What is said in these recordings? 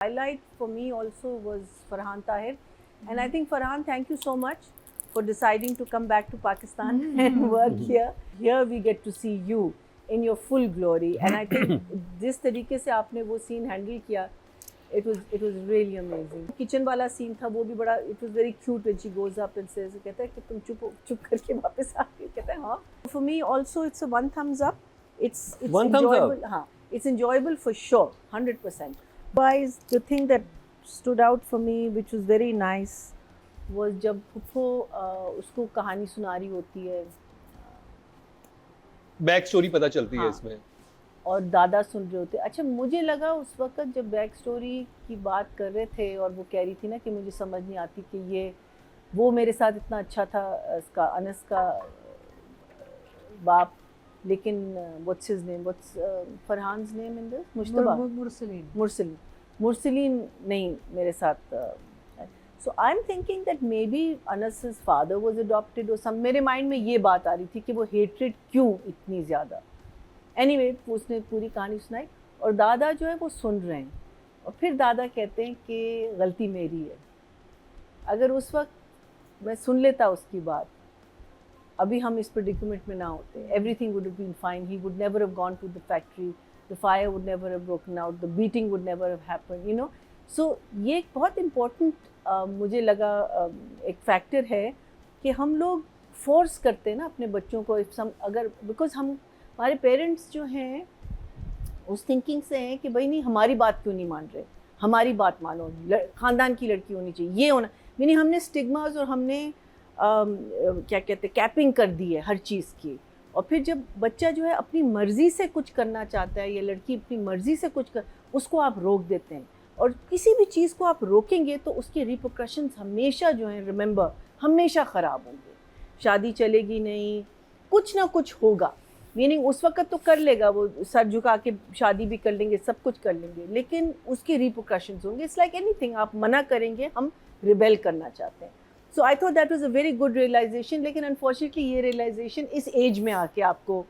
Highlight for me also was Farhan Tahir, and I think Farhan, thank you so much for deciding to come back to Pakistan and work here. Here we get to see you in your full glory, and I think जिस तरीके से आपने वो scene handle किया, it was really amazing. Kitchen वाला scene था वो भी बड़ा, it was very cute when she goes up and says, कहता है कि तुम चुप करके वापस आ गए, कहता है हाँ. For me also it's a one thumbs up. It's One thumbs enjoyable. up. हाँ, it's enjoyable for sure, 100%. Otherwise, the thing that stood out for me, which was very nice, was जब फुफो उसको कहानी सुना रही होती है, बैक स्टोरी पता चलती है हाँ, इसमें, और दादा सुन रहे होते. अच्छा, मुझे लगा उस वक्त जब बैक स्टोरी की बात कर रहे थे और वो कह रही थी ना कि मुझे समझ नहीं आती कि ये वो मेरे साथ इतना अच्छा था, इसका अनस का बाप, लेकिन what's his name, what's Farhan's name in this, मुश्तबा, मुरसलीन नहीं मेरे साथ. So I am thinking that maybe Anas's father was adopted और सम. मेरे माइंड में ये बात आ रही थी कि वो हेट्रेड क्यों इतनी ज़्यादा. एनीवे, उसने पूरी कहानी सुनाई और दादा जो है वो सुन रहे हैं, और फिर दादा कहते हैं कि गलती मेरी है. अगर उस वक्त मैं सुन लेता उसकी बात, अभी हम इस प्रेडिकमेंट में ना होते. Everything would have been fine. He would never have gone to the factory, the fire would never have broken out, the beating would never have happened, you know. So ये एक बहुत इम्पोर्टेंट मुझे लगा एक factor है कि हम लोग फोर्स करते हैं ना अपने बच्चों को. अगर बिकॉज हमारे पेरेंट्स जो हैं उस थिंकिंग से हैं कि भाई नहीं, हमारी बात क्यों नहीं मान रहे, हमारी बात मानो, ख़ानदान की लड़की होनी चाहिए, ये होना. यानी हमने स्टिग्मास और हमने क्या कहते हैं, कैपिंग कर दी है हर चीज़ की. और फिर जब बच्चा जो है अपनी मर्ज़ी से कुछ करना चाहता है या लड़की अपनी मर्ज़ी से कुछ कर, उसको आप रोक देते हैं. और किसी भी चीज़ को आप रोकेंगे तो उसके रिपरकशंस हमेशा जो हैं, रिमेंबर, हमेशा ख़राब होंगे. शादी चलेगी नहीं, कुछ ना कुछ होगा. मीनिंग उस वक्त तो कर लेगा वो, सर झुका के शादी भी कर लेंगे, सब कुछ कर लेंगे, लेकिन उसके रिपरकशंस होंगे. इट्स लाइक एनीथिंग, आप मना करेंगे, हम रिबेल करना चाहते हैं. So I thought that was a very good realisation. लेकिन अनफॉर्चुनेटली ये रियलाइजेशन इस एज में आके आपको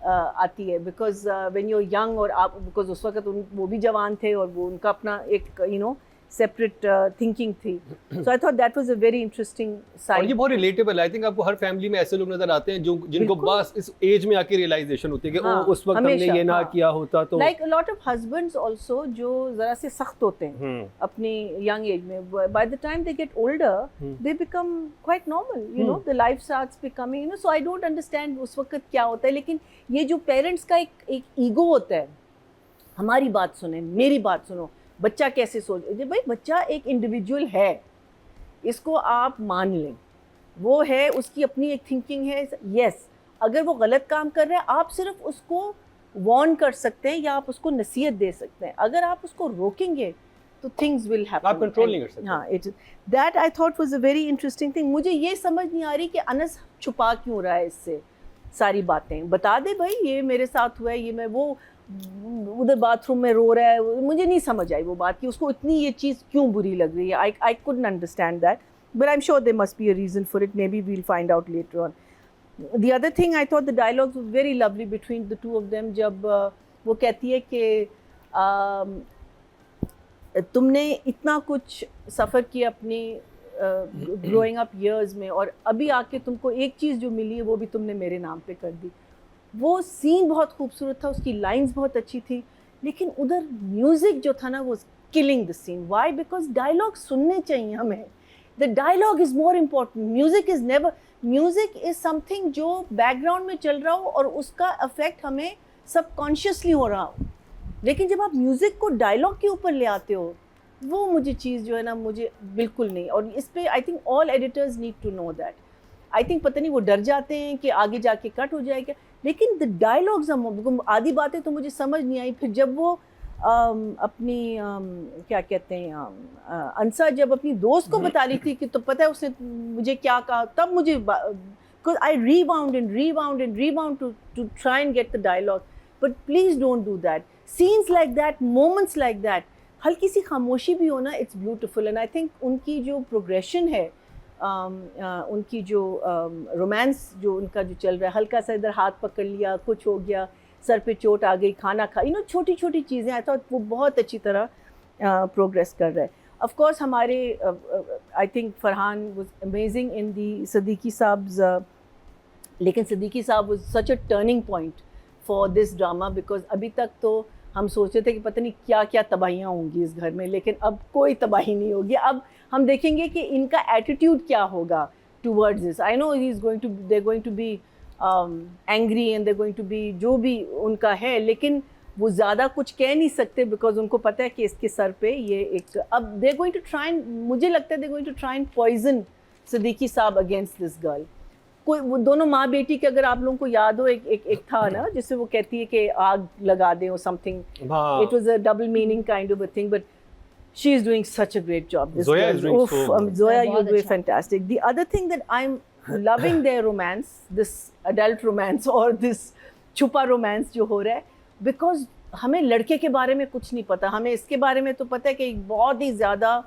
आती है, because when you are young, और आप बिकॉज उस वक्त वो भी जवान थे और वो उनका अपना एक यू नो सेपरेट थिंकिंग थी. So I thought that was a very interesting side. और ये बहुत रिलेटेबल है. आई थिंक आपको हर फैमिली में ऐसे लोग नजर आते हैं जो जिनको बस इस एज में आके रियलाइजेशन होती है कि हाँ, उस वक्त हमने ये ना किया होता तो. Like a lot of husbands also जो जरा से सख्त होते हैं अपनी यंग एज में, by the time they get older they become quite normal, you know, the life starts becoming, you know. So I don't understand उस वक्त क्या होता है. लेकिन ये जो पेरेंट्स का एक ईगो होता है, हमारी बात सुने, मेरी बात सुनो, बच्चा कैसे सोच, भाई बच्चा एक इंडिविजुअल है, इसको आप मान लें, वो है, उसकी अपनी एक थिंकिंग है. यस, अगर वो गलत काम कर रहा है, आप सिर्फ उसको वार्न कर सकते हैं या आप उसको नसीहत दे सकते हैं. अगर आप उसको रोकेंगे तो थिंग्स विल हैपन. आप कंट्रोल नहीं कर सकते. हाँ, it that I thought was a very interesting thing. मुझे ये समझ नहीं आ रही कि अनस छुपा क्यों रहा है इससे सारी बातें. बता दे भाई, ये मेरे साथ हुआ है, ये मैं, वो उधर बाथरूम में रो रहा है. मुझे नहीं समझ आई वो बात कि उसको इतनी ये चीज़ क्यों बुरी लग रही है. I couldn't understand that, but I am sure there must be a reason for it. May be we'll find out later on. The other thing, I thought the dialogues were very lovely between the two of them. जब वो कहती है कि तुमने इतना कुछ सफ़र किया अपनी ग्रोइंग अप ईयर्स में, और अभी आके तुमको एक चीज़ जो मिली है वो भी तुमने मेरे नाम पे कर दी. वो सीन बहुत खूबसूरत था, उसकी लाइंस बहुत अच्छी थी, लेकिन उधर म्यूज़िक जो था ना वो killing the scene. Why? Because dialogue सुनने चाहिए हमें. The dialogue is more important. Music is never, music is something जो बैकग्राउंड में चल रहा हो और उसका इफेक्ट हमें सबकॉन्शियसली हो रहा हो. लेकिन जब आप म्यूज़िक को डायलॉग के ऊपर ले आते हो, वो मुझे चीज़ जो है ना, मुझे बिल्कुल नहीं. और इस पर I think all editors need to know that. I think पता नहीं वो डर जाते हैं कि आगे जाके कट हो जाएगा, लेकिन द डायलॉग्स, आधी बातें तो मुझे समझ नहीं आई. फिर जब वो अपनी क्या कहते हैं, अंसा जब अपनी दोस्त को बता रही थी कि तो पता है उसने मुझे क्या कहा, तब मुझे, because I rewound and rewound and rewound to try and get the dialogue. But please don't do that. Scenes like that, moments like that, हल्की सी खामोशी भी होना, it's beautiful. And I think उनकी जो प्रोग्रेशन है, उनकी जो रोमांस जो उनका जो चल रहा है, हल्का सा इधर हाथ पकड़ लिया, कुछ हो गया, सर पे चोट आ गई, खाना खा, छोटी छोटी चीज़ें, आई थॉट वो बहुत अच्छी तरह प्रोग्रेस कर रहा है. ऑफ कोर्स हमारे I think Farhan was amazing in the Siddiqui sahabs, लेकिन Siddiqui sahab was such a turning point for this drama, because अभी तक तो हम सोचते थे कि पता नहीं क्या क्या तबाहियाँ होंगी इस घर में, लेकिन अब कोई तबाही नहीं होगी. अब हम देखेंगे कि इनका एटीट्यूड क्या होगा towards this. I know he is going to, they going to be angry and they going to be जो भी उनका है, लेकिन वो ज़्यादा कुछ कह नहीं सकते बिकॉज उनको पता है कि इसके सर पे ये एक, अब they going to try and, मुझे लगता है they going to try and poison Siddiqui साहब अगेंस्ट दिस गर्ल. कोई वो दोनों माँ बेटी के, अगर आप लोगों को याद हो, एक था ना जिससे वो कहती है कि आग लगा दें और something, it was a double meaning kind of a thing, but she is doing such a great job. This Zoya girl. is doing so good. Zoya, you're doing fantastic. The other thing that I'm loving their romance, this adult romance or this छुपा romance जो हो रहा है, because हमें लड़के के बारे में कुछ नहीं पता. हमें इसके बारे में तो पता है कि एक बहुत ही ज़्यादा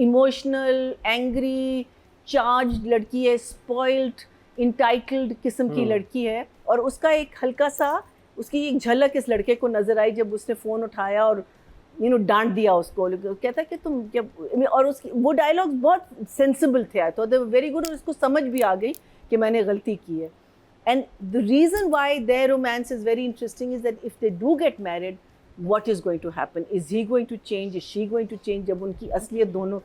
इमोशनल, एंग्री, चार्ज लड़की है, स्पॉइल्ड, इंटाइटल्ड किस्म की लड़की है, और उसका एक हल्का सा, उसकी एक झलक इस लड़के को नज़र आई जब उसने फ़ोन उठाया और डांट दिया उसको. कहता कि तुम क्या, और उसकी वो डायलॉग्स बहुत सेंसिबल थे. I thought they were very good, और उसको समझ भी आ गई कि मैंने गलती की है. And the reason why their romance is very interesting is that if they do get married, what is going to happen, is he going to change, is she going to change, जब उनकी असलियत दोनों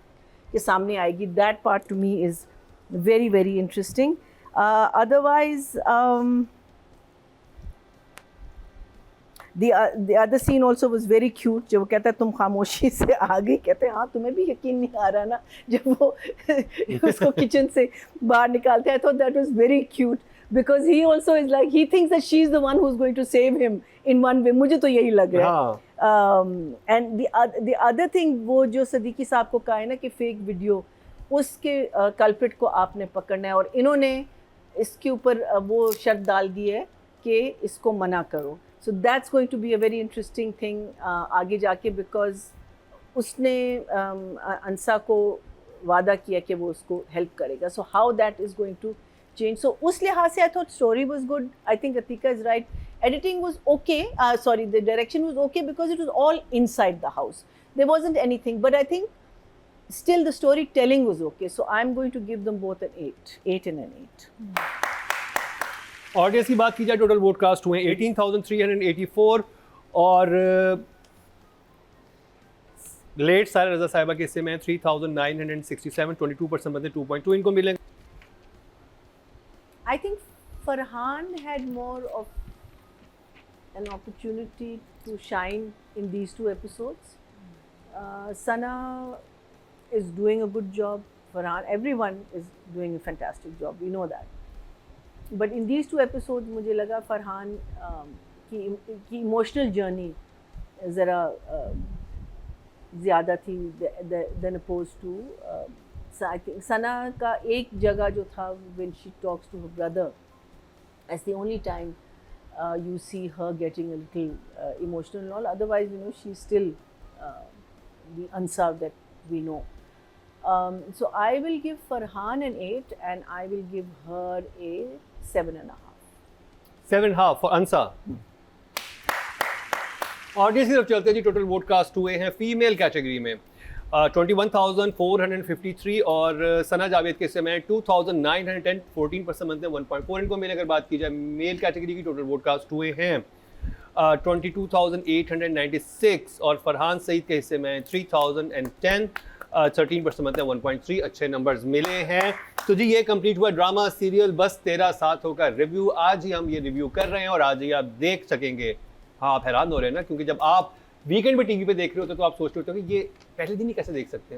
के सामने आएगी. That part to me is very very interesting. Otherwise the other scene also was very cute. जब वो कहता है तुम खामोशी से आ गई, कहते हैं हाँ तुम्हें भी यकीन नहीं आ रहा ना, जब वो उसको किचन से बाहर निकालते हैं. I thought that was very cute because he also is like, he thinks that she's the one who's going to save him in one way. मुझे तो यही लग रहा है. And the other thing, वो जो सिद्दीकी साहब को कहा है ना कि फेक वीडियो, उसके कल्प्रिट को आपने पकड़ना है, और इन्होंने इसके ऊपर वो शर्त डाल दी है कि इसको मना करो. So that's going to be a very interesting thing आगे जाके, because उसने अंसा को वादा किया कि वो उसको हेल्प करेगा. So how that is going to change. So उस लिहाज से I thought story was good. I think Atika is right. Editing was okay. Sorry, the direction was okay because it was all inside the house. There wasn't anything, but I think still the storytelling was okay. So I'm going to give them both an 8 and an 8. Audience की बात की जाए, total vote cast हुए 18,384, और late सारा रजा साहिबा के हिस्से में 3,967, 22% बंदे 2.2 इनको मिलेंगे. I think Farhan had more of an opportunity to shine in these two episodes. Sana is doing a good job. Farhan, everyone is doing a fantastic job. We know that. But in these two episodes मुझे लगा फरहान की emotional journey ज़रा ज़्यादा थी than opposed to I think सना का एक जगह जो था when she talks to her brother, that's the only time you see her getting a little emotional and all. Otherwise, she's still the Ansar that we know. So I will give Farhan an 8 and I will give her a 7.5. 7.5 for Ansa. Audience की तरफ चलते हैं जी. Total vote cast हुए हैं female category में 21,453, और सना जावेद के समय 2,910, 14% बनते हैं 1.4 इनको मिले. अगर बात की जाए मेल कैटेगरी की, टोटल वोट कास्ट हुए हैं 22,896, और फरहान सईद के हिस्से में 3,010, 13% बनते हैं 1.3. अच्छे नंबर्स मिले हैं. तो जी ये कंप्लीट हुआ ड्रामा सीरियल बस तेरा साथ होगा रिव्यू. आज ही हम ये रिव्यू कर रहे हैं और आज ही आप देख सकेंगे. हाँ, आप हैरान हो रहे हैं ना, क्योंकि जब आप वीकेंड में टीवी पे देख रहे होते तो आप सोच रहे होते हो कि ये पहले दिन ही कैसे देख सकते हैं.